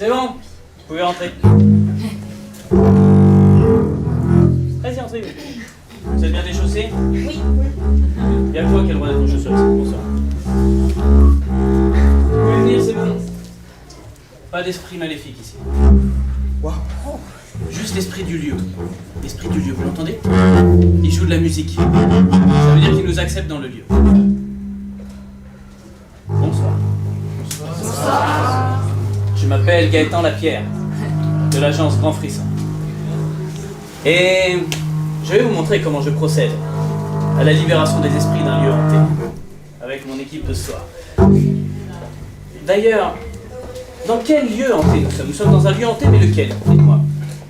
C'est bon, vous pouvez rentrer. Vas-y, entrez. Vous êtes bien déchaussés? Oui. Il y a toi qui a le droit d'être en chaussures ici. Bonsoir. Vous pouvez venir, c'est bon. Pas d'esprit maléfique ici. Wow. Juste l'esprit du lieu. L'esprit du lieu, vous l'entendez? Il joue de la musique. Ça veut dire qu'il nous accepte dans le lieu. Bonsoir. Bonsoir. Je m'appelle Gaëtan Lapierre, de l'agence Grand Frisson. Et je vais vous montrer comment je procède à la libération des esprits d'un lieu hanté, avec mon équipe de ce soir. D'ailleurs, dans quel lieu hanté nous sommes? Nous sommes dans un lieu hanté, mais lequel? Dites-moi.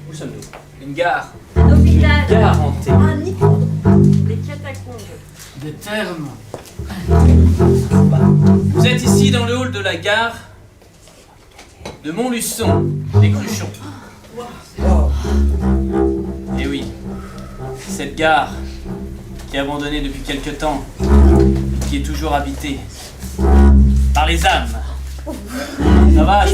Où sommes-nous? Une gare. Un hôpital. Une gare hantée. Un hippodrome. Des catacombes. Des thermes. Vous êtes ici dans le hall de la gare de Montluçon, des Cruchons. Et oui, cette gare qui est abandonnée depuis quelque temps, qui est toujours habitée par les âmes. Ça va,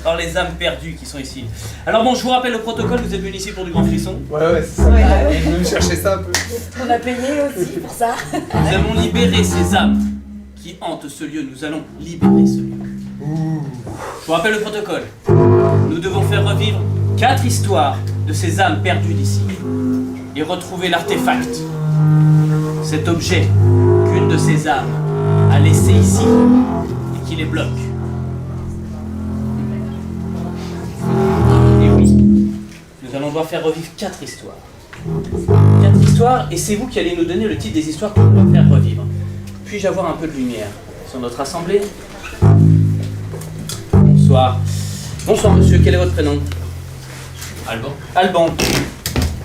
par les âmes perdues qui sont ici. Alors bon, je vous rappelle le protocole, vous êtes venus ici pour du grand frisson. Ouais, c'est ça. Ouais. On est venu chercher ça un peu. On a payé aussi pour ça. Nous allons libérer ces âmes qui hantent ce lieu. Nous allons libérer ce lieu. Je vous rappelle le protocole. Nous devons faire revivre 4 histoires de ces âmes perdues d'ici et retrouver l'artefact, cet objet qu'une de ces âmes a laissé ici et qui les bloque. Et oui, nous allons devoir faire revivre 4 histoires. 4 histoires, et c'est vous qui allez nous donner le titre des histoires que nous allons faire revivre. Puis-je avoir un peu de lumière sur notre assemblée? Bonsoir. Bonsoir monsieur, quel est votre prénom? Alban. Alban.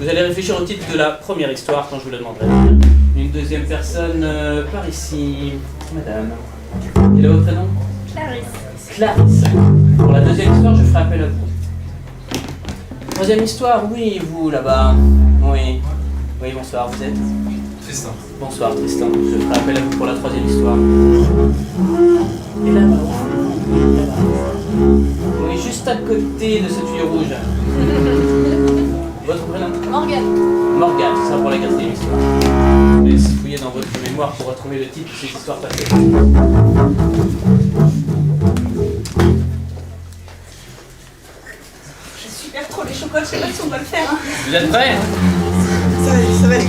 Vous allez réfléchir au titre de la première histoire quand je vous la demanderai. Une deuxième personne par ici. Madame. Quel est votre prénom? Clarisse. Clarisse. Pour la deuxième histoire, je ferai appel à vous. Troisième histoire, oui, vous là-bas. Oui. Oui, bonsoir, vous êtes? Tristan. Bonsoir Tristan, je ferai appel à vous pour la troisième histoire. Et là-bas. Oui, juste à côté de ce tuyau rouge. Votre prénom? Morgane. Morgane, c'est ça pour la quatrième histoire. Je vais fouiller dans votre mémoire pour retrouver le titre de cette histoire passée. J'ai super trop les chocolats, je sais pas si on va le faire. Vous êtes prêts? Ça va aller.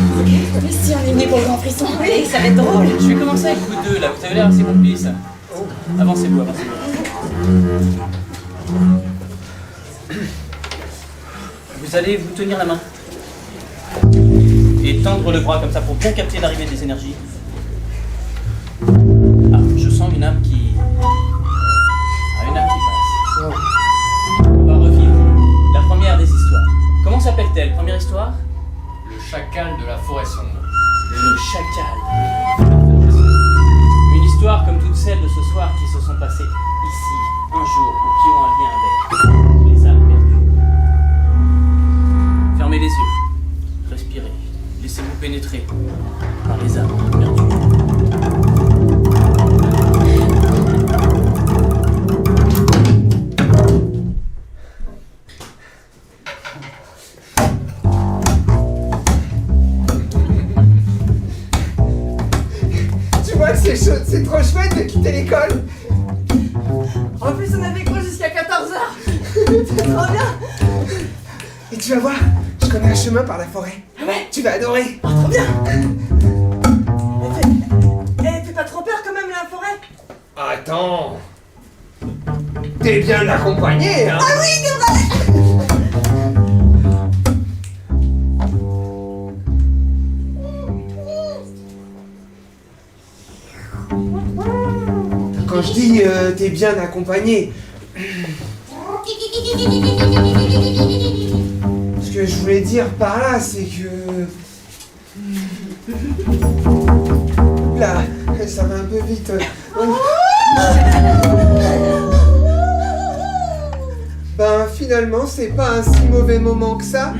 Mais si on est venu pour le grand frisson, allez, ça va être drôle. Je vais commencer avec vous deux là, vous avez l'air assez complices. Avancez-vous, avancez-vous. Vous allez vous tenir la main et tendre le bras comme ça pour bien capter l'arrivée des énergies. Ah, je sens une âme qui... Ah, une âme qui passe. On va revivre la première des histoires. Comment s'appelle-t-elle? Première histoire? Le chacal de la forêt sombre. Le chacal. Une histoire comme toutes celles de ce soir qui se sont passées ici, un jour, ou qui ont un lien avec les âmes perdues. Fermez les yeux, respirez, laissez-vous pénétrer par les âmes perdues. pas que c'est trop chouette de quitter l'école. En plus, on avait cours jusqu'à 14h. C'est trop bien. Et tu vas voir, je connais un chemin par la forêt. Ouais. Tu vas adorer. Oh, trop bien. Fais pas trop peur quand même, la forêt. Attends. T'es bien accompagné, hein? Ah oui, c'est vrai. Quand je dis t'es bien accompagné, ce que je voulais dire par là, c'est que... Là, ça va un peu vite. Ben finalement, c'est pas un si mauvais moment que ça.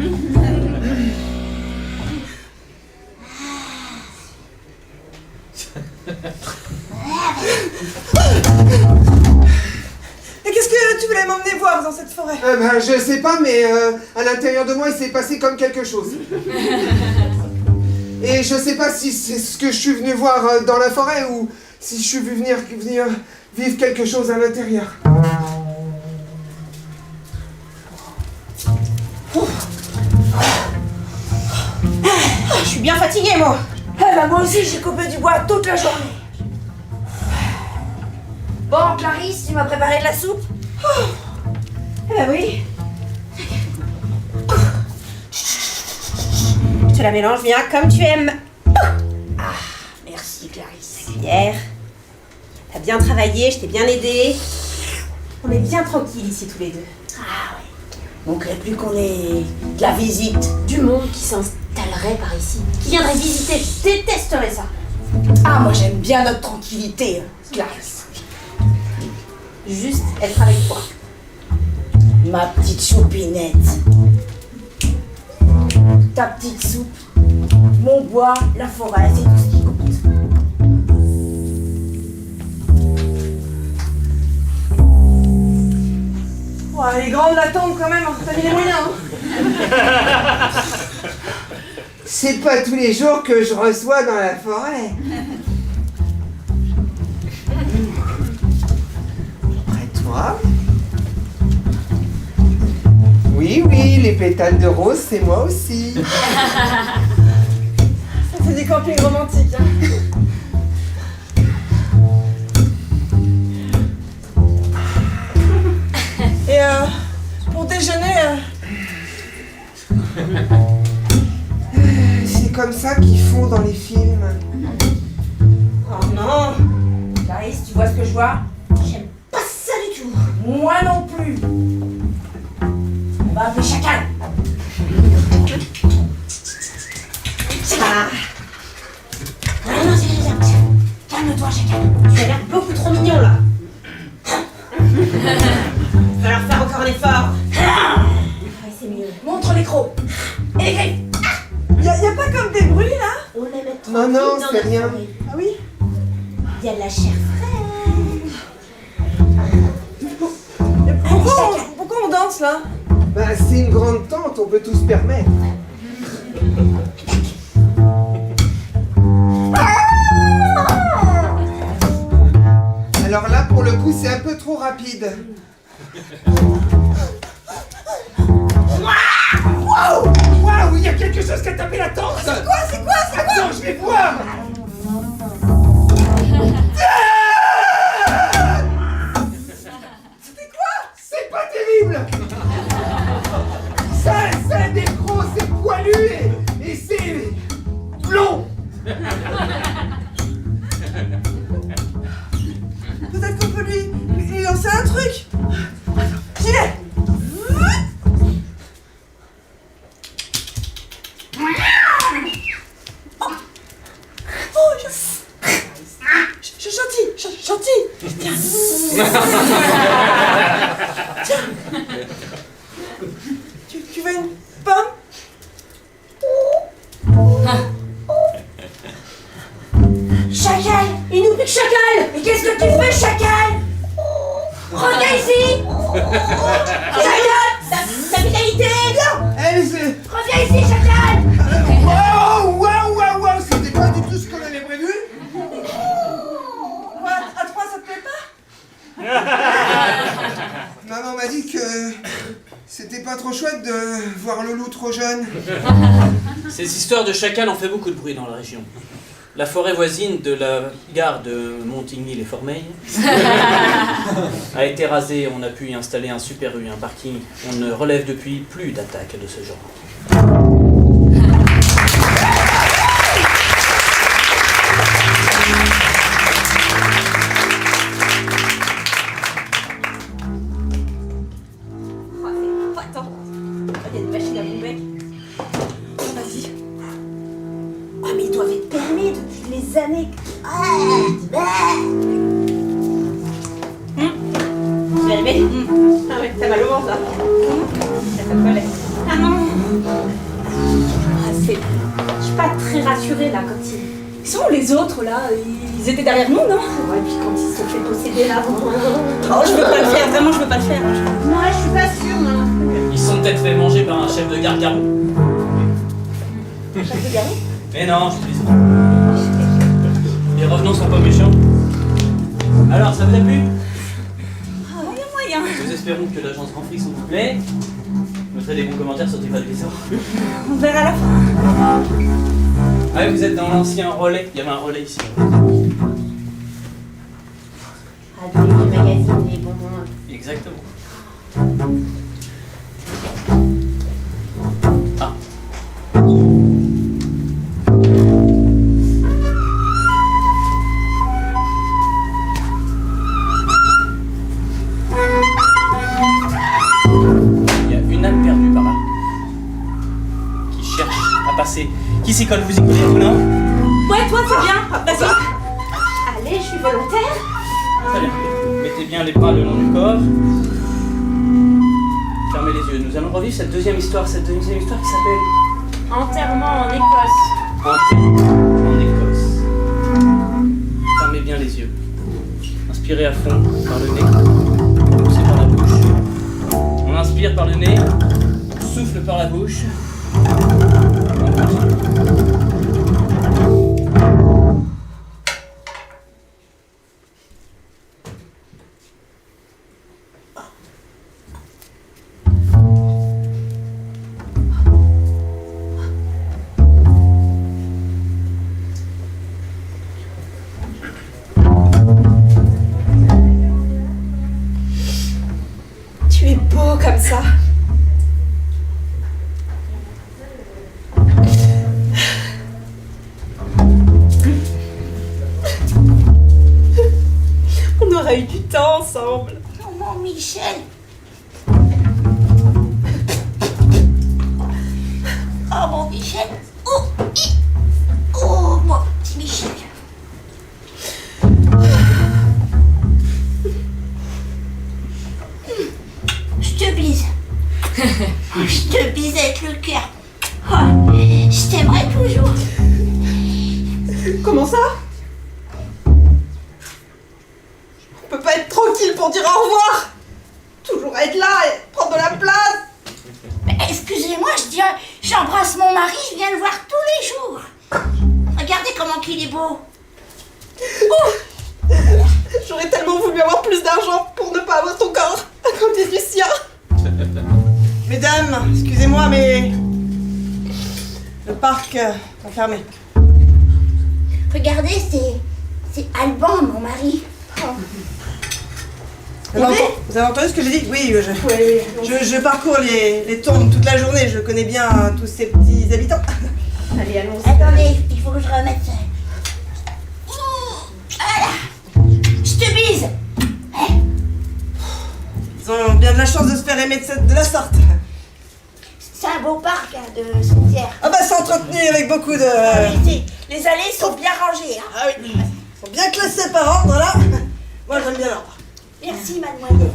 Et qu'est-ce que tu voulais m'emmener voir dans cette forêt? Ben je sais pas, mais à l'intérieur de moi, il s'est passé comme quelque chose. Et je sais pas si c'est ce que je suis venu voir dans la forêt ou si je suis venu venir vivre quelque chose à l'intérieur. Je suis bien fatiguée, moi. Eh ben, moi aussi, j'ai coupé du bois toute la journée. Bon, Clarisse, tu m'as préparé de la soupe? Eh ben oui. Je te la mélange bien comme tu aimes. Ah, merci, Clarisse. Hier, t'as bien travaillé, je t'ai bien aidé. On est bien tranquilles ici tous les deux. Ah ouais. Manquerait plus qu'on ait de la visite. Du monde qui s'installerait par ici. Qui viendrait visiter. Je détesterais ça. Ah, moi j'aime bien notre tranquillité, Clarisse. Juste être avec toi. Ma petite choupinette. Ta petite soupe. Mon bois, la forêt, c'est tout ce qui compte. Oh, elle est grande la tombe quand même, t'as mis les moyens, hein. C'est pas tous les jours que je reçois dans la forêt. Près-toi. Oui, les pétales de rose, c'est moi aussi. Ça fait du camping romantique, hein. Et pour déjeuner... C'est comme ça qu'ils font dans les films. Oh non! Clarisse, tu vois ce que je vois? J'aime pas ça du tout! Moi non plus! On va appeler Chacal! Ah. Non, calme-toi, Chacal! Tu as l'air beaucoup trop mignon là! Il va falloir faire encore un effort! Ouais, c'est mieux! Montre les crocs! Et les griffes! Y'a pas comme des bruits là? On les met tranquilles Non, dans c'est la rien. forêt. Ah oui? Il y a de la chair fraîche. Pourquoi on danse là? Bah, c'est une grande tente, on peut tout se permettre. Alors là, pour le coup, c'est un peu trop rapide. Waouh, il y a quelque chose qui a tapé la tente. C'est quoi? Attends, je vais voir. C'était quoi? C'est pas terrible. Ça a des gros, c'est poilu et c'est blond. Peut-être qu'on peut lui lancer un truc. Gilet. Gentil. Tiens. Tu veux une pomme? Chacal! Il nous pique Chacal! Mais qu'est-ce que tu fais, Chacal? Reviens ici! Chacal! Ta vitalité! Reviens ici, Chacal! Waouh, c'était pas du tout ce qu'on avait prévu. dit que c'était pas trop chouette de voir le loup trop jeune. Ces histoires de chacals ont fait beaucoup de bruit dans la région. La forêt voisine de la gare de Montigny-les-Formeilles a été rasée, on a pu y installer un Super U, un parking. On ne relève depuis plus d'attaques de ce genre. Oh, attends. Il y a une machine à bomber. Oh, vas-y. Oh, mais ils doivent être permis depuis les années. Tu es arrivé? Ah ouais, t'as mal au ventre là. Ça te collait. Ah non. Ah, je suis pas très rassurée là quand ils sont où les autres là? Ils étaient derrière nous, non? Ouais, puis quand ils se sont fait posséder là. Oh, je veux pas le faire, vraiment je veux pas le faire. Non, je suis pas sûre, non. Ils sont peut-être fait manger par un chef de gare garou. Chef de garou? Mais non, je plaisante. Les revenants sont pas méchants. Alors, ça vous a plu? Ah, moyen. Nous espérons que l'agence Grand Fric vous plaît. Mettez des bons commentaires sur TripAdvisor. On verra à la fin. Ah oui, vous êtes dans l'ancien relais. Il y avait un relais ici. Ah, dans les vieux magazines, les bonbons. Exactement. Ah. Il y a une âme perdue par là. Qui cherche à passer. Qui s'y colle? Vous y collez, vous, non? Ouais, toi, c'est bien. Vas-y. Allez, je suis volontaire. Très bien. Mettez bien les bras le long du corps. Fermez les yeux. Nous allons revivre cette deuxième histoire qui s'appelle Enterrement en Écosse. Enterrement en Écosse. Fermez bien les yeux. Inspirez à fond par le nez. Poussez par la bouche. On inspire par le nez. On souffle par la bouche. On continue. Tu es beau comme ça. On aura eu du temps ensemble. Oh mon Michel. Oh mon Michel. Oh, oh mon petit Michel. Je te bise. Je te bise avec le cœur. Oh, je t'aimerai toujours. Comment ça? On peut pas être tranquille pour dire au revoir. Toujours être là et prendre de la place. Mais excusez-moi, j'embrasse mon mari, je viens le voir tous les jours. Regardez comment il est beau. J'aurais tellement voulu avoir plus d'argent pour ne pas avoir ton corps à côté du sien. Mesdames, excusez-moi, mais le parc est fermé. Regardez, c'est Alban, mon mari. Vous avez entendu ce que j'ai dit? Oui, je parcours les tombes toute la journée, je connais bien tous ces petits habitants. Allez, allons-y. Attendez, il faut que je remette ça. Voilà. Je te bise. Ils ont bien de la chance de se faire aimer de la sorte. C'est un beau parc hein, de cimetière. Ah bah c'est entretenu avec beaucoup de... Les allées sont bien rangées. Hein. Ah oui, ils sont bien classés par ordre là. Moi j'aime bien l'ordre. Merci, mademoiselle.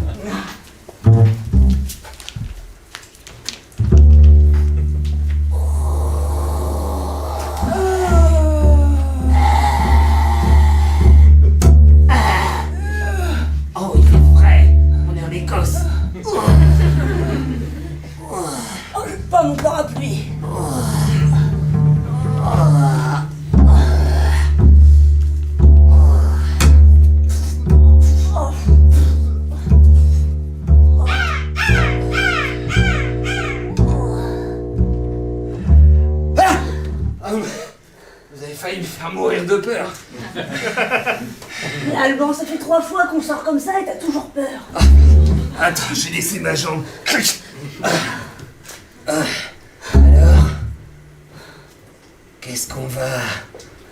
Oh, il fait frais. On est en Écosse. Oh, je peux pas mon parapluie. peur. Mais Alban, ça fait 3 fois qu'on sort comme ça et t'as toujours peur. Attends, j'ai laissé ma jambe. Alors, qu'est-ce qu'on va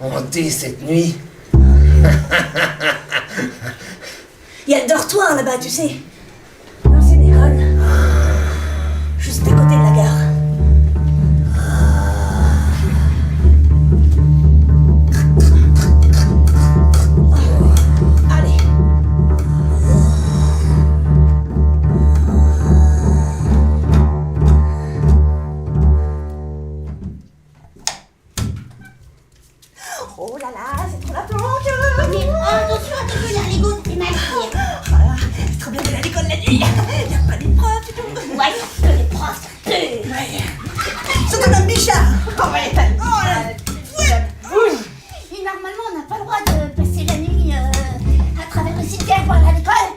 hanter cette nuit? Il y a le dortoir là-bas, tu sais. L'ancienne école. Juste à côté de la gare. Allez. Oh là là, c'est trop la planque. Mais attention à te voler les gouttes, t'es mal pire. Voilà, c'est trop bien d'aller à l'école la nuit. Y a pas d'épreuve et tout. Ouais, que les profs. Surtout comme Bichard. Oh ouais, Et normalement, on n'a pas le droit de passer la nuit à travers le cimetière pour aller à l'école.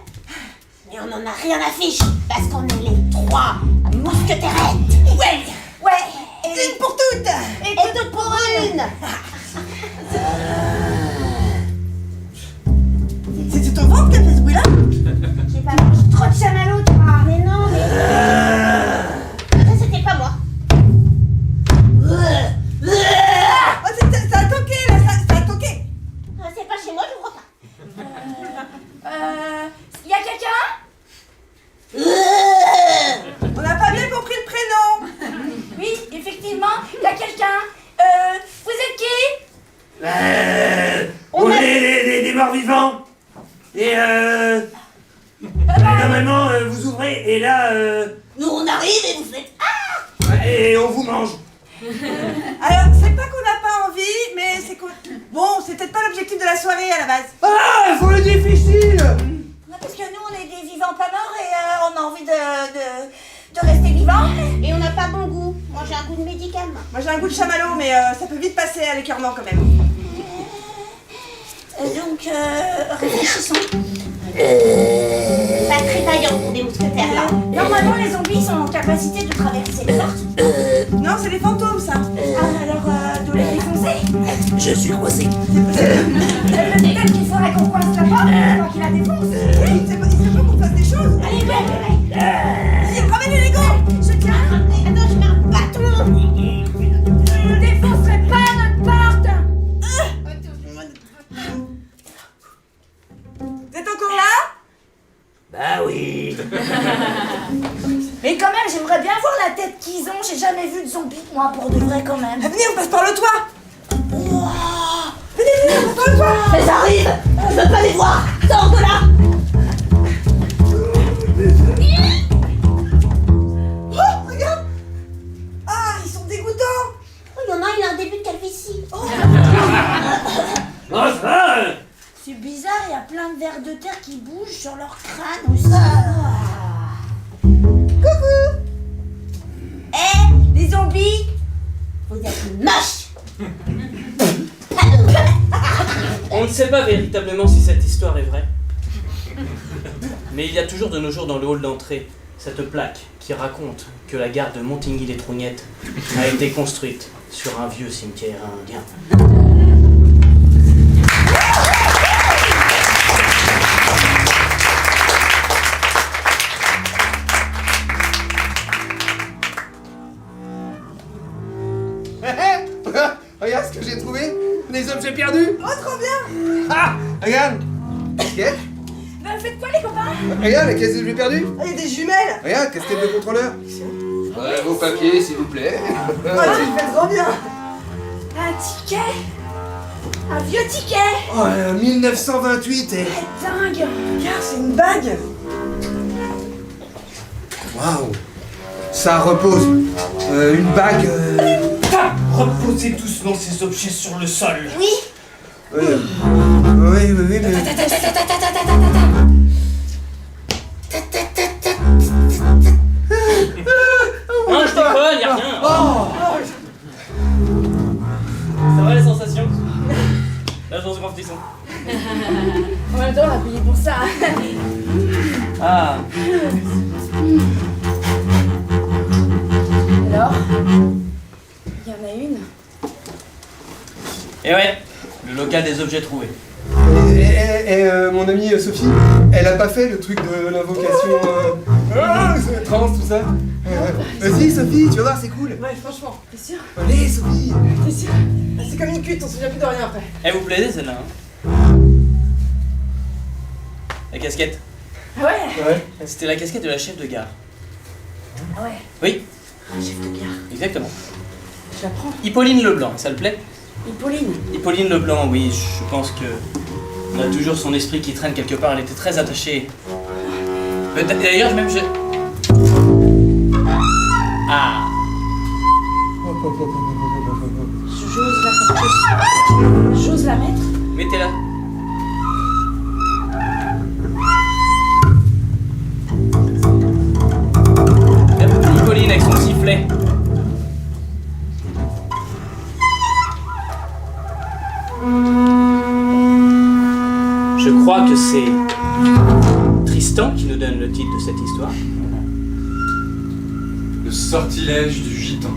Mais on en a rien à fiche, parce qu'on est les 3 mousquetaires. ouais. Une pour toutes. Et toutes pour une. C'est ton ventre qui a fait ce bruit-là? J'ai pas mangé trop de chamallows, tu vois. Mais non, mais... Ça, c'était pas moi. Oh, ça a toqué, là, ça a toqué. C'est pas chez moi, je crois pas. Y a quelqu'un? On n'a pas bien compris le prénom. Oui, effectivement, y a quelqu'un. Vous êtes qui? On est des morts vivants. Et normalement, vous ouvrez et là, Nous, on arrive et vous faites... et on vous mange. Alors, c'est pas qu'on n'a pas envie, mais c'est qu'on... Bon, c'est peut-être pas l'objectif de la soirée à la base. Ah, faut le difficile. Parce que nous, on est des vivants pas morts et on a envie de rester vivants. Et on n'a pas bon goût. Moi, j'ai un goût de médicament. Moi j'ai un goût de chamallow, mais ça peut vite passer à l'écœurement quand même. Donc, réfléchissons. Pas très vaillant pour des mousquetaires, là. Normalement, les zombies sont en capacité de traverser les portes. Non, c'est les fantômes ça. Alors, de les défoncer. Je suis coincé. Peut-être qu'il faudrait qu'on coince la porte pour qu'il la défonce. Oui, il se peut qu'on fasse des choses. Allez, ouais. Ramène les Lego. Je tiens. Attends, je mets un bâton. Ne défoncerai pas notre porte. Vous êtes encore là? Bah oui. Mais quand même, j'aimerais bien voir la tête qu'ils ont. J'ai jamais vu de zombies, moi, pour de vrai, quand même. Venez, on passe par le toit. Venez, on passe par le toit. Mais arrive. Je veux pas les voir. Sors de là. Oh, regarde. Ah, ils sont dégoûtants. Oh, il y en a, il a un début de calvitie. Enfin. C'est bizarre, il y a plein de vers de terre qui bougent sur leur crâne aussi. Coucou. Les zombies. Vous êtes moches. On ne sait pas véritablement si cette histoire est vraie. Mais il y a toujours de nos jours dans le hall d'entrée cette plaque qui raconte que la gare de Montigny-les-Trougnettes a été construite sur un vieux cimetière indien. Regarde ce que j'ai trouvé. Des objets perdus. Oh, trop bien. Ah, regarde. Casquette. Faites quoi, les copains? Regarde, la caisse des objets perdus. Ah, il y a des jumelles. Regarde, casquette de contrôleur. Vos papiers, s'il vous plaît. Oh, tu le fais trop bien. Un ticket. Un vieux ticket. Oh, 1928 et... Dingue. Regarde, c'est une bague. Waouh. Ça repose. Une bague... Reposez doucement ces objets sur le sol. Oui. Oui, mais... Non, je déconne, y'a rien. Ça va les sensations? Là, je pense qu'on frisson. En même temps, on a payé pour ça. Ah, Alors, il y en a une. et ouais, Le local des objets trouvés. Mon amie Sophie, elle a pas fait le truc de l'invocation trans, tout ça. Vas-y Sophie, tu vas voir, c'est cool. Ouais, franchement, t'es sûr? Allez Sophie. T'es sûr? Ah, c'est comme une cuite, on se souvient plus de rien après. Elle vous plaisait celle-là, hein? La casquette. Ah ouais? Ouais. C'était la casquette de la chef de gare. Ah ouais. Oui, Chef de gare. exactement. Je la prends. Hippolyne Leblanc, ça le plaît? Hippolyne. Hippolyne Leblanc, oui, je pense que on a toujours son esprit qui traîne quelque part, elle était très attachée. D'ailleurs, même je... Ah, J'ose la porter. J'ose la mettre. mettez-la. La petite Hippolyne avec son sifflet. Je crois que c'est Tristan qui nous donne le titre de cette histoire. Le sortilège du gitan.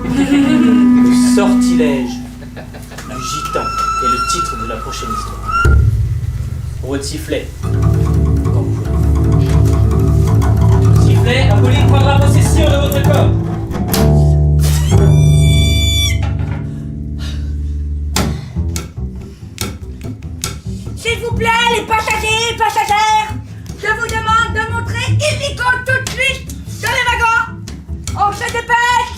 Le sortilège du gitan est le titre de la prochaine histoire. Pour votre sifflet. Quand vous voulez. Sifflet, Apolline prendra possession de votre corps. S'il vous plaît, les passagers et passagères, je vous demande de montrer illico tout de suite dans les wagons. On se dépêche.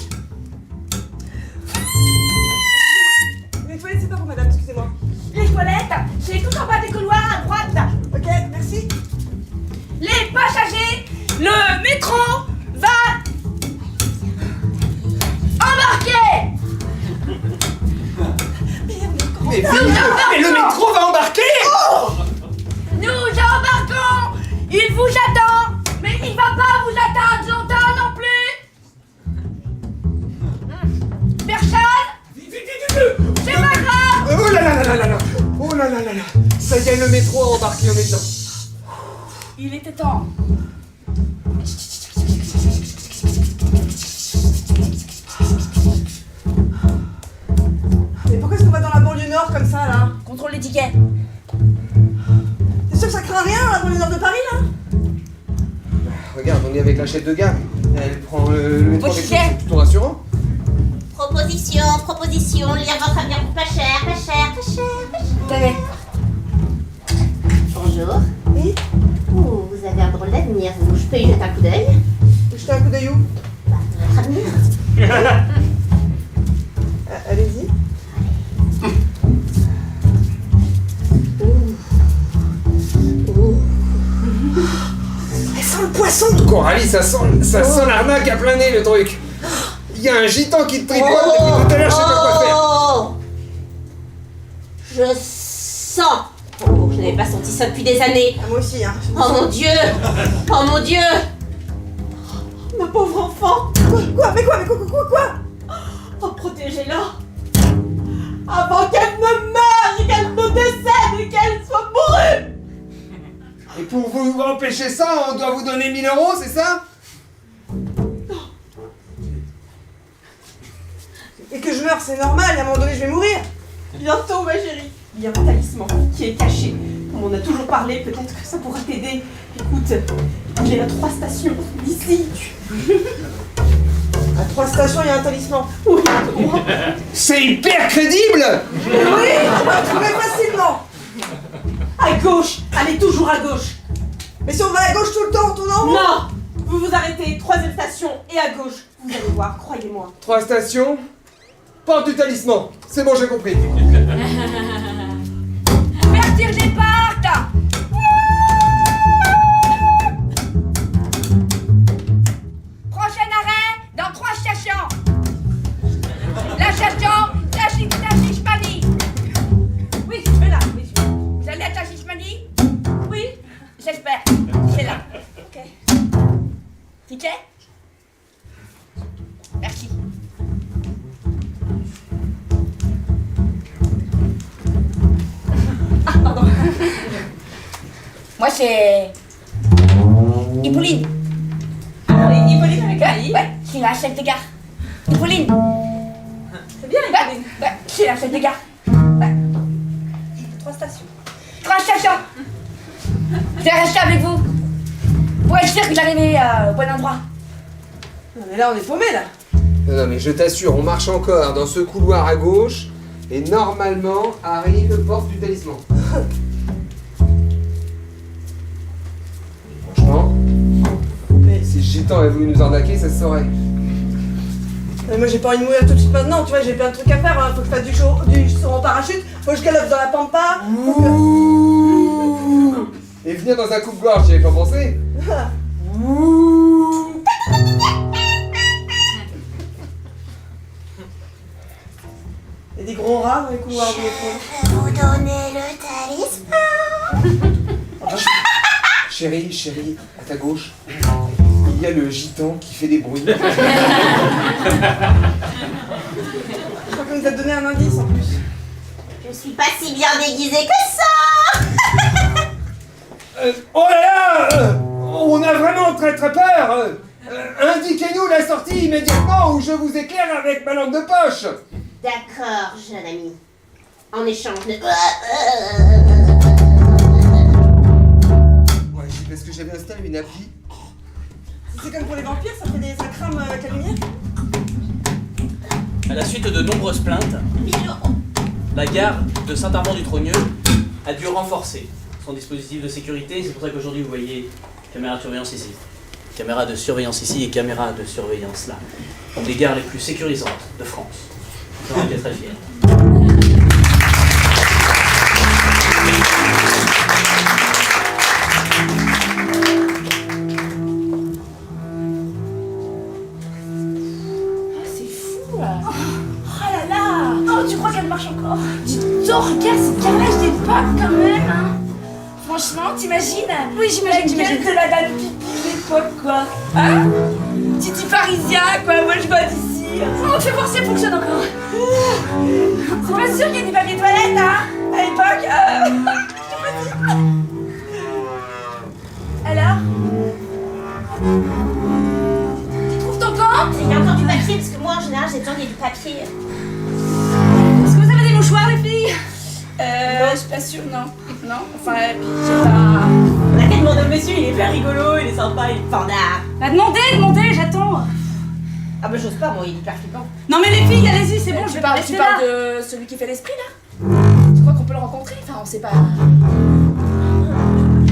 Les toilettes, c'est pas pour madame, excusez-moi. Les toilettes, c'est tout en bas des couloirs à droite. Ok, merci. Les passagers, le métro va embarquer. Mais le métro va embarquer. Nous embarquons. Il vous attend, mais il va pas vous attendre longtemps non plus. Personne. C'est pas grave. Oh là là là là là là. Oh là là là là. Ça y est, le métro a embarqué, on est dedans. Il était temps. Mais pourquoi est-ce qu'on va dans la banlieue nord comme ça là? Contrôle les tickets. T'es sûr que ça craint rien la banlieue nord de Paris là? Regarde, on est avec la chef de gare. Elle prend le métro avec ticket. c'est plutôt rassurant. Proposition, proposition, lire votre avenir pour pas cher, pas cher, pas cher, pas cher. Tenez. Bonjour. Oui? Oh, vous avez un drôle d'avenir, vous. Je peux y jeter un coup d'œil? Jetez un coup d'œil où? Bah, votre avenir. Allez-y. Elle sent le poisson! Coralie, ça sent l'arnaque à plein nez le truc. Il y a un gitan qui te tripote depuis tout à l'heure, je sais pas quoi faire. Oh, je sens. Oh, je n'avais pas senti ça depuis des années. Ah, moi aussi, hein. Oh mon Dieu. Oh mon Dieu. Ma pauvre enfant. Quoi? Oh, protégez-la. Avant qu'elle ne meure et qu'elle ne décède et qu'elle soit mourue. Et pour vous empêcher ça, on doit vous donner 1000 €, c'est ça? Et que je meure, c'est normal, à un moment donné, je vais mourir. Bientôt, ma chérie. Il y a un talisman qui est caché. Comme on a toujours parlé, peut-être que ça pourra t'aider. Écoute, il est à 3 stations d'ici. À 3 stations, il y a un talisman. Oui, C'est hyper crédible! Oui, je peux le trouver facilement. à gauche. Allez toujours à gauche. Mais si on va à gauche tout le temps, on tourne en rond. Non. Vous vous arrêtez, 3e station et à gauche. Vous allez voir, croyez-moi. 3 stations, porte du talisman. C'est bon, j'ai compris. Ouverture des portes. Prochain arrêt dans 3 stations. La station Tachishmani. Oui, je vais là. Oui, je vais. Vous allez à Tachishmani? Oui, j'espère. C'est là. Ok. Ticket? Merci. Ah, pardon. Moi, c'est Hippolyne. Ah oui, Hippolyne avec un I. Ouais, je suis la chef de gare. Hippolyne. C'est bien, Hippolyne. Ouais, je suis la chef de gare. Ouais. 3 stations. 3 stations. Je vais rester avec vous. Pour être sûr que j'arrivais au bon endroit. Non, mais là, on est paumés, là. Non, mais je t'assure, on marche encore dans ce couloir à gauche et normalement arrive porte du talisman. Franchement, si le gitan avait voulu nous arnaquer, ça se saurait. Mais moi, j'ai pas envie de mourir tout de suite maintenant, tu vois, j'ai plein de trucs à faire. Hein. Faut que je fasse du saut en parachute, faut que je galope dans la pampa. Et venir dans un coupe-gorge, j'y avais pas pensé. Il y a des gros rats dans les couloirs de métro. Vous donnez le talisman. Chérie, à ta gauche, il y a le gitan qui fait des bruits. Je crois qu'on nous a donné un indice en plus. Je suis pas si bien déguisée que ça. Oh là là on a vraiment très très peur. Indiquez-nous la sortie immédiatement ou je vous éclaire avec ma lampe de poche. D'accord, jeune ami. En échange de... Ouais, c'est parce que j'avais installé une appli. C'est comme pour les vampires, ça crame avec la lumière. À la suite de nombreuses plaintes, la gare de Saint-Armand-du-Trogneux a dû renforcer son dispositif de sécurité. C'est pour ça qu'aujourd'hui vous voyez caméra de surveillance ici, caméra de surveillance ici et caméra de surveillance là. Une des gares les plus sécurisantes de France. J'en étais très fier. Oh là là. Oh, tu crois qu'elle marche encore? Dis donc, regarde cette carrelage d'époque quand même, hein. Franchement, t'imagines? Oui, j'imagine. La gueule de la dame pipi d'époque, quoi. Hein? Titi parisien, quoi. Moi, je vois d'ici. Oh, fais voir si elle fonctionne encore. C'est pas sûr qu'il y ait du papier toilette, hein, à l'époque. Alors? Tu trouves ton compte? Il y a encore du papier, parce que moi, en général, j'ai besoin qu'il y ait du papier. Est-ce que vous avez des mouchoirs, les filles? Je suis pas sûre, non. Non, enfin, puis j'ai pas... On a qu'à demander au monsieur, il est bien rigolo, il est sympa, il est panda. Bah demandez, j'attends. Ah bah j'ose pas, moi, il est hyper flippant. Non mais les filles, allez-y, c'est bon, je vais pas Tu rester parles là. de celui qui fait l'esprit, là? Tu crois qu'on peut le rencontrer? Enfin, on sait pas...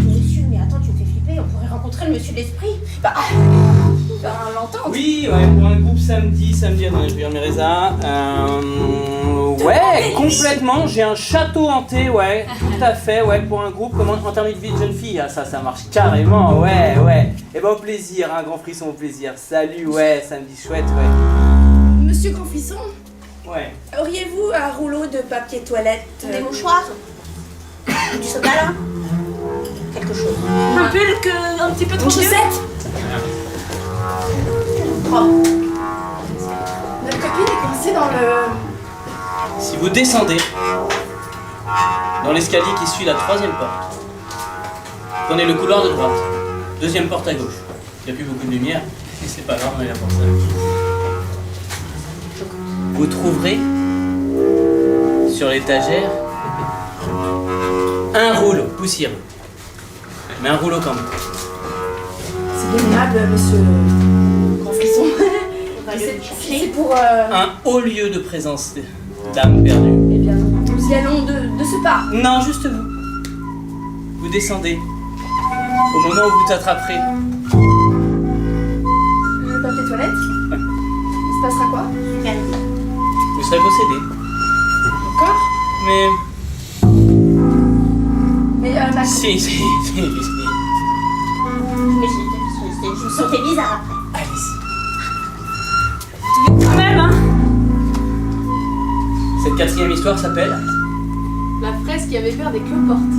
Monsieur, mais attends, tu me fais flipper, on pourrait rencontrer le monsieur de l'esprit. Bah, l'entendre. Oui, ouais, pour un groupe samedi, attendez, je regarde mes raisins. Ouais, complètement, j'ai un château hanté, ouais, tout à fait, ouais, pour un groupe, comment, en termes de vie de jeune fille, ah, ça marche carrément, ouais. Et ben au plaisir, un grand frisson au plaisir. Salut, ouais, samedi chouette, ouais. Monsieur Confisson, Ouais. auriez-vous un rouleau de papier toilette? Des mouchoirs. Du sopalin. Quelque chose. Un pull un petit peu trop chaussette? Propre. Notre copine est coincée dans le... Si vous descendez dans l'escalier qui suit la 3e porte, prenez le couloir de droite, 2e porte à gauche. Il n'y a plus beaucoup de lumière, mais c'est pas grave, on est là pour ça. Vous trouverez sur l'étagère un rouleau poussiéreux, mais un rouleau quand même. C'est bien aimable, monsieur Confisson. C'est pour... Un haut lieu de présence d'âme perdue. Eh bien, nous y allons de ce pas. Non, juste vous. Vous descendez. Au moment où vous attraperez. Le papier toilette? Il se passera quoi? Vous serez possédé. Encore? Mais. Mais ma... Si. Mais je me sentais bizarre après. Allez-y. Quand même, hein? Cette 4e histoire s'appelle La fraise qui avait peur des cloportes.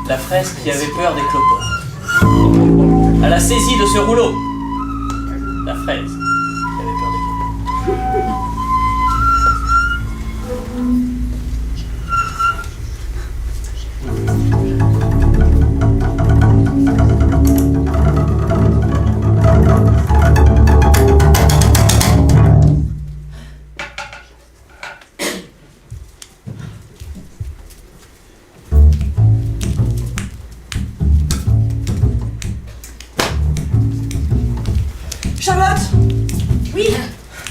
La fraise qui avait peur des cloportes. À la saisie de ce rouleau. La fraise qui avait peur des cloportes. Charlotte! Oui.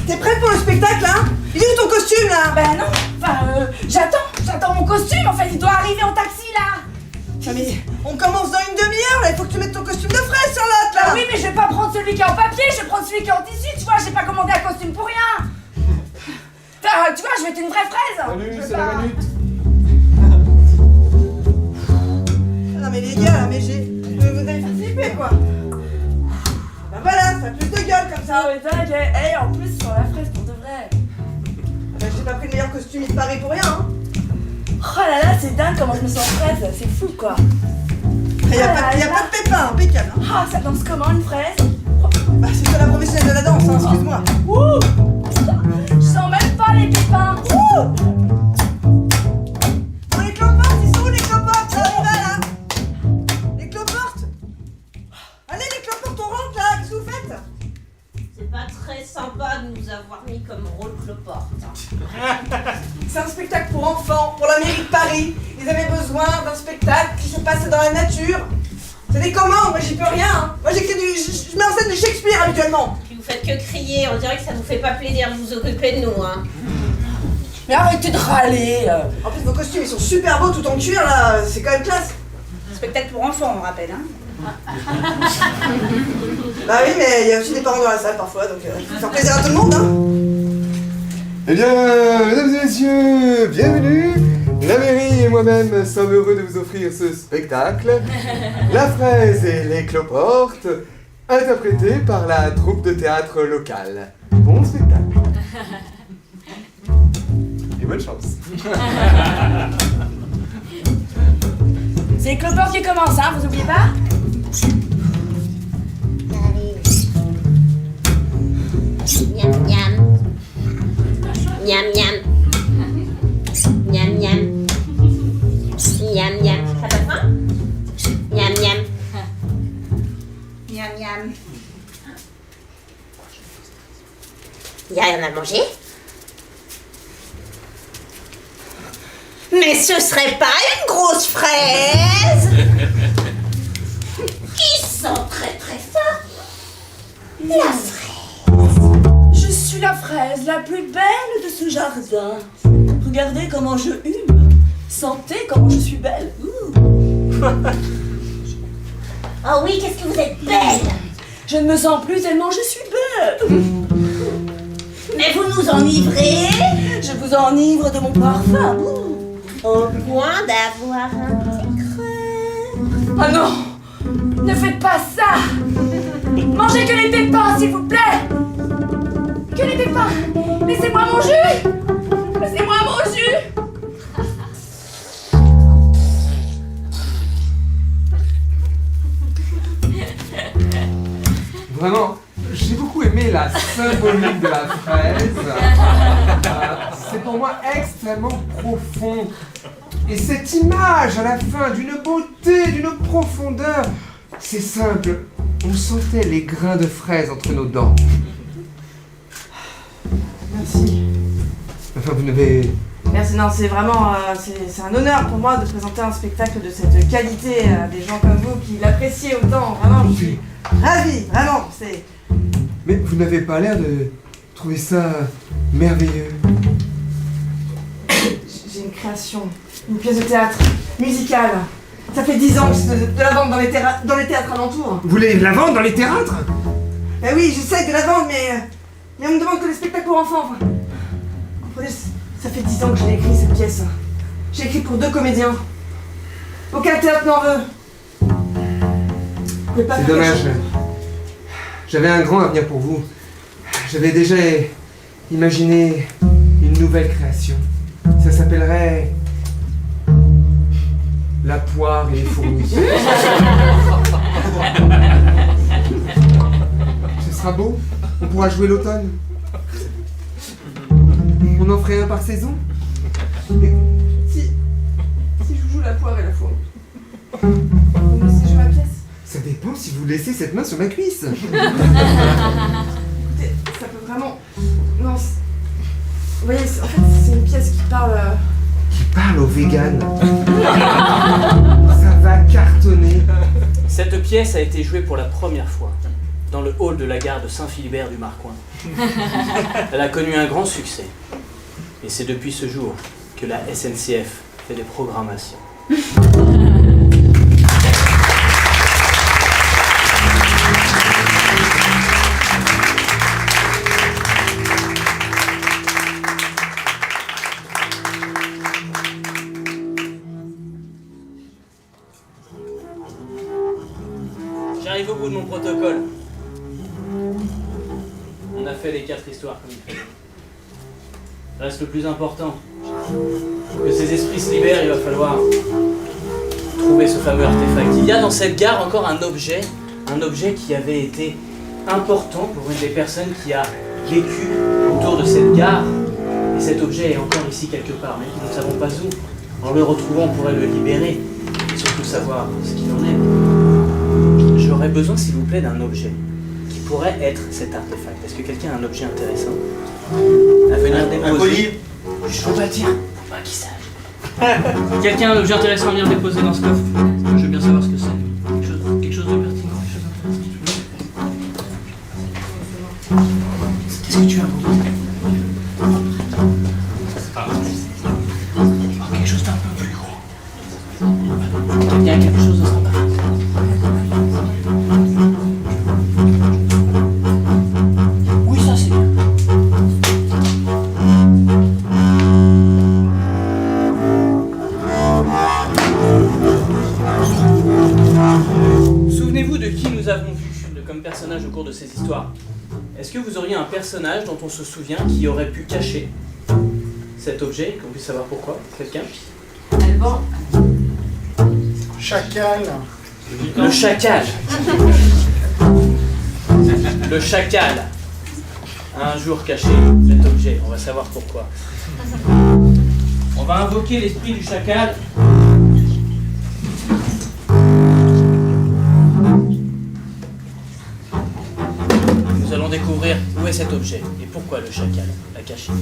T'es prête pour le spectacle, là? Il est où ton costume, là? Ben non. Enfin, j'attends mon costume. En fait, il doit arriver en taxi là. Ah, mais on commence dans une demi-heure, là. Il faut que tu mettes ton costume de fraise, Charlotte, là. Ah oui, mais je vais pas prendre celui qui est en papier. Je vais prendre celui qui est en tissu. Tu vois, j'ai pas commandé un costume pour rien. Enfin, tu vois, je vais être une vraie fraise. Manu, Je vais c'est pas- la minute. Non, mais les gars, là, mais vous allez faire flipper, quoi. Bah voilà, ça a plus de gueule comme Ah ça. oui, t'inquiète. Hey, en plus, sur la fraise pour de vrai. Bah, j'ai pas pris le meilleur costume de Paris pour rien, hein. Oh là là, c'est dingue comment je me sens fraise. C'est fou quoi. Y a pas de pépin, impeccable, hein. Ah, ça danse comment une fraise? Bah, c'est ça la professionnelle de la danse, hein, excuse-moi. Ouh! Je sens même pas les pépins. Ouh! Bon, les cloportes, ils sont où les cloportes? Là, on y va, là. Les cloportes. Allez, les cloportes, on rentre, là. Qu'est-ce que vous faites? C'est pas très sympa de nous avoir mis comme rôle cloporte. C'est un spectacle pour enfants, pour la mairie de Paris. Ils avaient besoin d'un spectacle qui se passe dans la nature. C'est des commandes, moi j'y peux rien. Hein. Moi j'écris je mets en scène de Shakespeare habituellement. Puis vous faites que crier, on dirait que ça vous fait pas plaisir de vous occuper de nous, hein. Mais arrêtez de râler. En plus vos costumes ils sont super beaux tout en cuir là, c'est quand même classe. Spectacle pour enfants, on rappelle, hein. Bah oui mais il y a aussi des parents dans la salle parfois, donc faut faire plaisir à tout le monde hein. Eh bien, mesdames et messieurs, bienvenue. La mairie et moi-même sommes heureux de vous offrir ce spectacle, La fraise et les cloportes, interprété par la troupe de théâtre locale. Bon spectacle. Et bonne chance. C'est les cloportes qui commencent, hein, vous oubliez pas? Miam miam. Miam miam. Miam miam. Miam miam. T'as pas faim? Miam miam. Miam miam. Y'a rien à manger? Mais ce serait pas une grosse fraise qui sent très très fort la fraise. Je suis la fraise la plus belle de ce jardin. Regardez comment je hume. Sentez comment je suis belle. Oh oui, qu'est-ce que vous êtes belle! Je ne me sens plus tellement je suis belle. Mais vous nous enivrez Je vous enivre de mon parfum. au point d'avoir un petit creux. Ah non! Ne faites pas ça! Mangez que les pépins, s'il vous plaît! Que les pépins! Laissez-moi mon jus! Laissez-moi mon jus! Vraiment, j'ai beaucoup aimé la symbolique de la fraise. C'est pour moi extrêmement profond. Et cette image à la fin d'une beauté, d'une profondeur, c'est simple. On sentait les grains de fraise entre nos dents. Merci. Enfin, vous n'avez... Merci, non c'est vraiment, c'est un honneur pour moi de présenter un spectacle de cette qualité à des gens comme vous qui l'apprécient autant, vraiment je suis ravie, vraiment, c'est... Mais vous n'avez pas l'air de trouver ça merveilleux. J'ai une création, une pièce de théâtre, musicale. Ça fait 10 ans que c'est de la vendre dans les théâtres alentours. Vous voulez la vendre dans les théâtres? Eh oui, j'essaye de la vendre, mais on me demande que les spectacles pour enfants. Enfin, comprenez, ça fait 10 ans que j'ai écrit cette pièce. J'ai écrit pour 2 comédiens. Aucun théâtre n'en veut. Vous pouvez pas C'est faire dommage. quelque chose. J'avais un grand avenir pour vous. J'avais déjà imaginé une nouvelle création. Ça s'appellerait... La poire et les fourmis. Ce sera beau. On pourra jouer l'automne. On en ferait un par saison. Et Si je vous joue la poire et la fourmi, vous me laissez jouer ma pièce. ça dépend si vous laissez cette main sur ma cuisse. Écoutez, ça peut vraiment... Non, vous voyez, en fait, c'est une pièce qui parle... Qui parle aux véganes. Ça va cartonner. Cette pièce a été jouée pour la première fois dans le hall de la gare de Saint-Philibert du Marcoing. Elle a connu un grand succès. Et c'est depuis ce jour que la SNCF fait des programmations. J'arrive au bout de mon protocole. On a fait les 4 histoires comme il fallait. Reste le plus important. Pour que ces esprits se libèrent, il va falloir trouver ce fameux artefact. Il y a dans cette gare encore un objet qui avait été important pour une des personnes qui a vécu autour de cette gare. Et cet objet est encore ici quelque part, mais nous ne savons pas où. En le retrouvant, on pourrait le libérer et surtout savoir ce qu'il en est. J'aurais besoin, s'il vous plaît, d'un objet qui pourrait être cet artefact. Est-ce que quelqu'un a un objet intéressant à venir déposer? Un collier. Je peux pas dire, faut pas qu'il sache. Quelqu'un a un objet intéressant à venir déposer dans ce coffre? Je veux bien savoir ce que c'est. Quelque chose de pertinent, quelque chose d'intéressant. Qu'est-ce que tu as à proposer? Quelque chose d'un peu plus gros. Quelqu'un a quelque chose de sympa? Oui, ça c'est bien. Souvenez-vous de qui nous avons vu comme personnage au cours de ces histoires. Est-ce que vous auriez un personnage dont on se souvient qui aurait pu cacher cet objet, qu'on puisse savoir pourquoi? Quelqu'un? Alban. Chacal. Le chacal. Le chacal a un jour caché cet objet. On va savoir pourquoi. On va invoquer l'esprit du chacal. Nous allons découvrir où est cet objet et pourquoi le chacal l'a caché.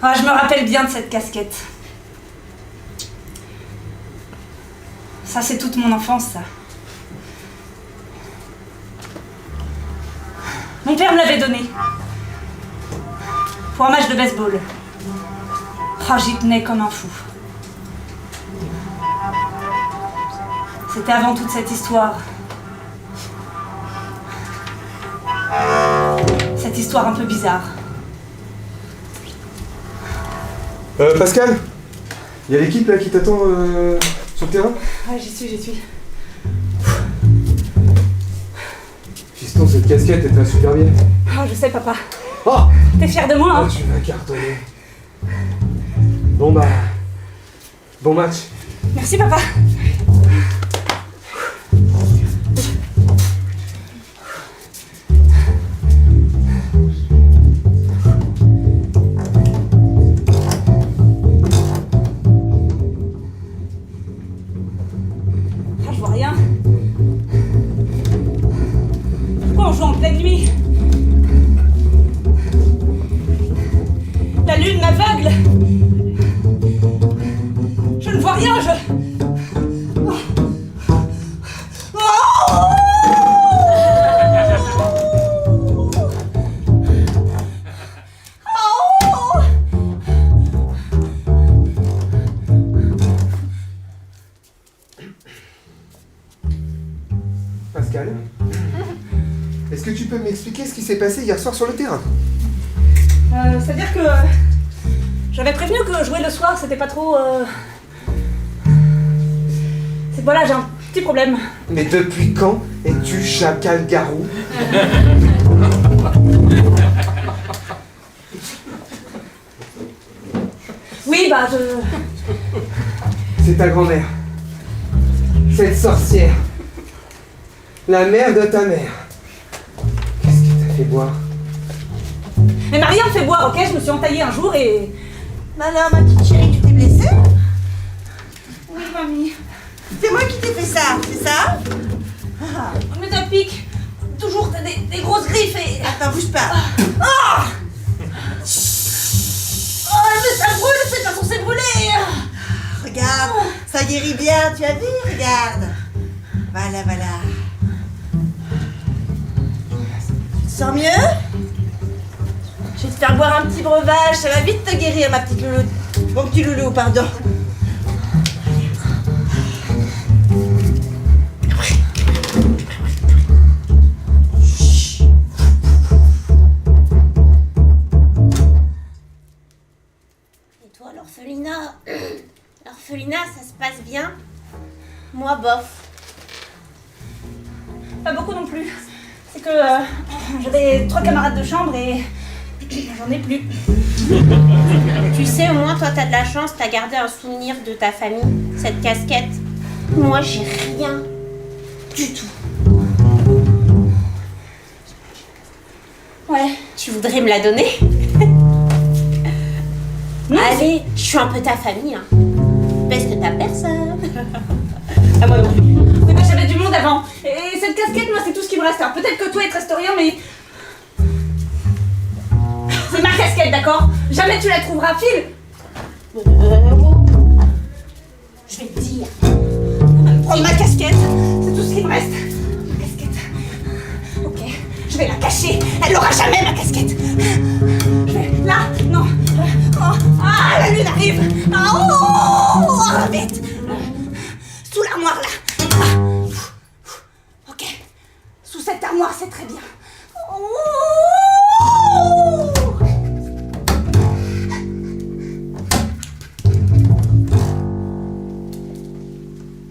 Ah, je me rappelle bien de cette casquette. Ça, c'est toute mon enfance, ça. Mon père me l'avait donnée. Pour un match de baseball. Ah, j'y tenais comme un fou. C'était avant toute cette histoire. Cette histoire un peu bizarre. Pascal, il y a l'équipe là qui t'attend sur le terrain. Ouais, j'y suis. Fiston, cette casquette, elle te va super bien. Oh, je sais, papa. Oh, T'es fier de moi, hein? tu m'as cartonné. Bon bah, bon match. Merci, papa. Pascal, est-ce que tu peux m'expliquer ce qui s'est passé hier soir sur le terrain? C'est-à-dire que j'avais prévenu que jouer le soir, c'était pas trop... C'est que voilà, Petit problème. Mais depuis quand es-tu chacal-garou? Oui, bah, C'est ta grand-mère. Cette sorcière. La mère de ta mère. Qu'est-ce qu'elle t'a fait boire? Elle m'a rien fait boire, ok? Je me suis entaillée un jour et... Bah alors, ma petite chérie, tu t'es blessée? Oui, mamie. C'est moi qui t'ai fait ça, c'est ça? Mais ça pique. Toujours des grosses griffes et... Attends, bouge pas. Oh, mais ça brûle, c'est pas censé brûler. Regarde, ça guérit bien, tu as vu? Regarde. Voilà, voilà. Tu te sens mieux? Je vais te faire boire un petit breuvage, ça va vite te guérir, ma petite loulou. Mon petit loulou, pardon. Et toi, l'orphelinat? L'orphelinat, ça se passe bien? Moi, bof. Pas beaucoup non plus. C'est que j'avais 3 camarades de chambre et j'en ai plus. Tu sais, au moins, toi, t'as de la chance, t'as gardé un souvenir de ta famille, cette casquette. Moi, j'ai rien du tout. Ouais. Tu voudrais me la donner? Allez, je suis un peu ta famille, hein. Parce que t'as personne. Ah, moi non plus. Oui, mais j'avais du monde avant. Et cette casquette, moi, c'est tout ce qui me reste. Alors, peut-être que toi, il te reste rien, mais... C'est ma casquette, d'accord? Jamais tu la trouveras, file. Je vais te dire. Prends ma casquette. C'est tout ce qui me reste. Ma casquette. Ok, je vais la cacher. Elle n'aura jamais, ma casquette. Je vais... Là, non. Oh, ah, la lune arrive. Oh, vite. Sous l'armoire, là. Ok. Sous cette armoire, c'est très bien. Oh.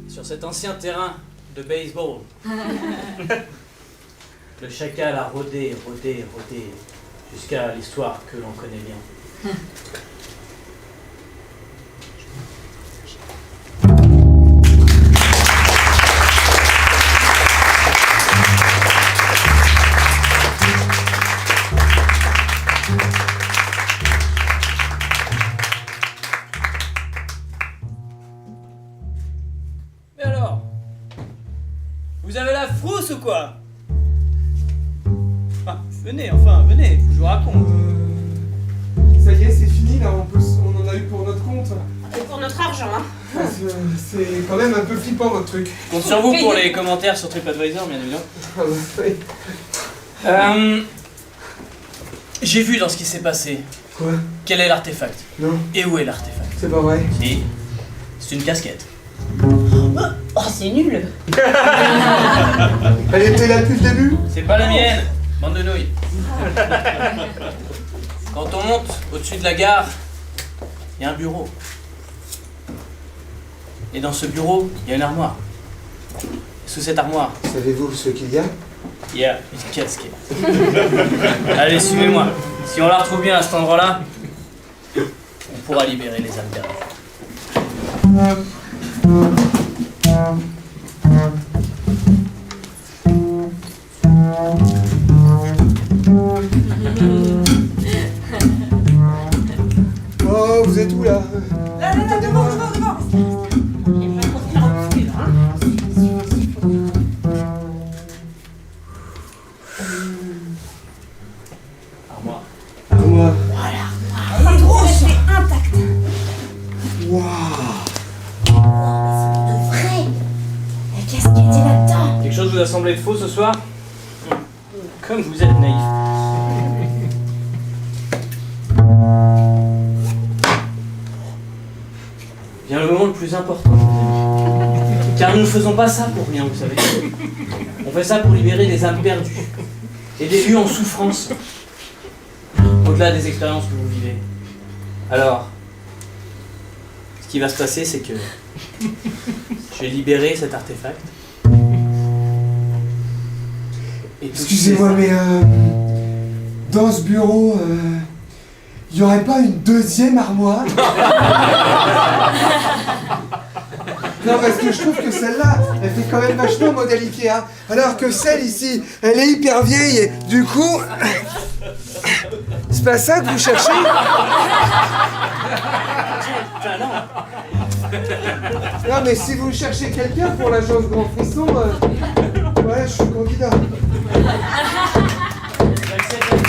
Sur cet ancien terrain de baseball, le chacal a rôdé, jusqu'à l'histoire que l'on connaît bien. Mais alors, vous avez la frousse ou quoi? Ah, venez, faut que je vous raconte. Ça y est, c'est fini là, on en a eu pour notre compte. Et pour notre argent, hein. Ah, c'est quand même un peu flippant votre truc. Je compte sur vous pour les commentaires sur TripAdvisor, bien évidemment. Ah, bah, oui. J'ai vu dans ce qui s'est passé. Quoi? Quel est l'artefact? Non, Et où est l'artefact? c'est pas vrai. Si, c'est une casquette. Oh, c'est nul. Elle était là depuis le début? C'est pas la mienne, bande de nouilles. Quand on monte au-dessus de la gare, il y a un bureau. Et dans ce bureau, il y a une armoire. Sous cette armoire, Savez-vous ce qu'il y a? il y a une casquette. Allez, suivez-moi. Si on la retrouve bien à cet endroit-là, on pourra libérer les âmes perdues. Oh, vous êtes où là? Là, devant. Armoire. Moi. Elle est grosse, elle est intacte. Waouh. Vrai. La casquette est là-dedans. Quelque chose vous a semblé faux ce soir? Comme vous êtes naïf. Vient le moment le plus important, mes amis. Car nous ne faisons pas ça pour rien, vous savez. On fait ça pour libérer des âmes perdues et des lieux en souffrance, au-delà des expériences que vous vivez. Alors, ce qui va se passer, c'est que J'ai libéré cet artefact. Et toutes Excusez-moi, ces- mais dans ce bureau, il y aurait pas une deuxième armoire? Non, parce que je trouve que celle-là, elle fait quand même vachement modèle Ikea. Alors que celle ici, elle est hyper vieille et du coup... C'est pas ça que vous cherchez? Enfin, non. Non, mais si vous cherchez quelqu'un pour l'agence Grand Frisson, ouais, je suis candidat. J'accepte la demande.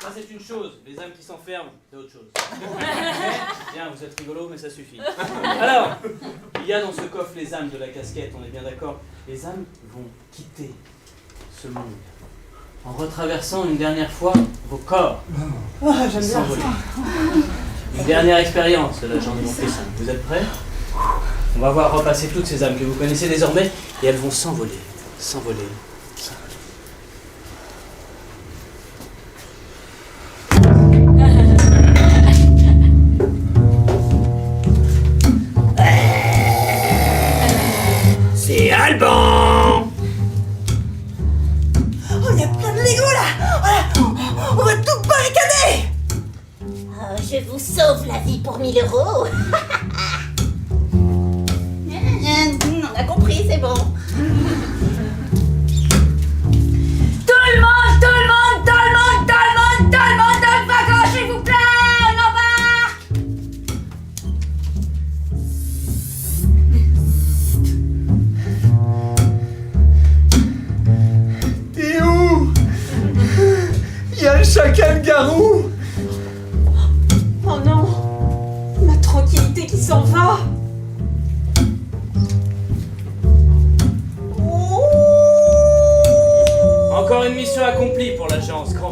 Ça, c'est une chose. Les âmes qui s'enferment, c'est autre chose. Bien, vous êtes rigolo, mais ça suffit. Alors, il y a dans ce coffre les âmes de la casquette, on est bien d'accord. Les âmes vont quitter ce monde en retraversant une dernière fois vos corps. Oh, j'aime bien S'envoler. ça. Une dernière expérience de l'agent de mon fils. Vous êtes prêts? On va voir repasser toutes ces âmes que vous connaissez désormais et elles vont s'envoler, s'envoler, s'envoler. C'est Alban. Oh, il y a plein de Lego là. Voilà. On va tout barricader. Oh, je vous sauve la vie pour 1000 euros. On a compris, c'est bon. Tout le monde, tout le monde, tout le monde, tout le monde, tout le monde dans le wagon, s'il vous plaît, on embarque. Et où? Il y a le chacal garou. Oh non, ma tranquillité qui s'en va. Encore une mission accomplie pour l'agence Grand